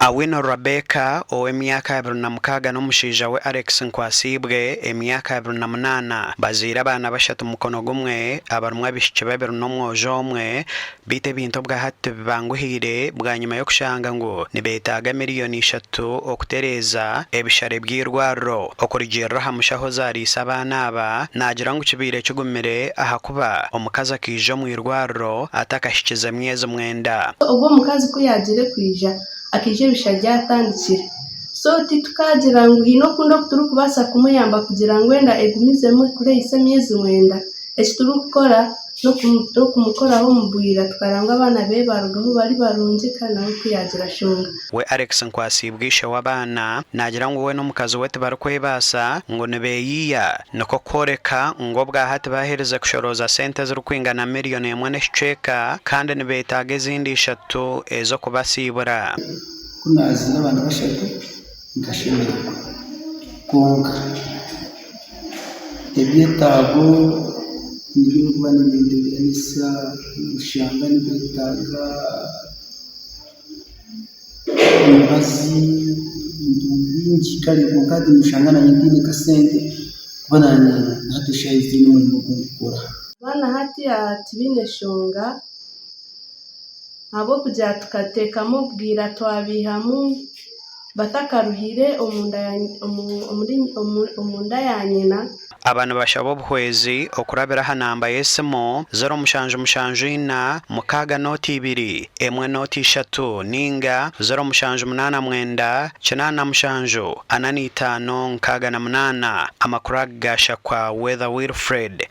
Awino Rebecca ow'emyaka 26 n'omushaija we Alex Nkwasibwe emyaka 28 baziire abaana bashatu mukono gumwe abarimu abishiki babiri n'omwojo omwe bite ebintu bwa hati bibanguhire bwa nyuma y'okushanga ngo nibetaaga miliyoni 3 okutereza ebishare by'irwariro okurigirira hamushaho zariisa abaana aba nagira ngu kibire kigumire ahakuba omukazi akije mu irwariro atakashikiza myezi 9 ubwo omukazi kuyagire kwija akije bishajya atandikira so titukagira ngo hino kundo turukubasa kumuyamba kugira ngo enda egumizemo kure ise myezi 9 ekiturukora no kumukoraho mubwira twaranga abana be barugaho bari barungika nawe kuyagira shunga we Alex Nkwasibwishe w'abana nagira ngo we n'omukazi we tibarukwebasa ngo nebeyiya niko koreka ngo bwa hati bahereza kushoroza sente z'urukwingana miliyoni 1 kandi nibetaaga ezindi 3 ezo kubasibura kunazi n'abana bashatu ngashimirwa konka ebyetago nibyo n'ibindi byanisa ushanga nibetaga imbazi bingi kali kandi mushanga na nyindini kasente kubananye hatushayizi n'umurimo gukora bana hati atibine shunga abo kujya tukatekamo bwira twabihamu batakaruhire omunda ya nyina abantu bashabo buhwezi okurabira hanamba yesemo 0774 mukaga noti 2 emwe noti 3 ninga 0789 975 45 nkaga na 8 amakuru gasha kwa Weather Wilfred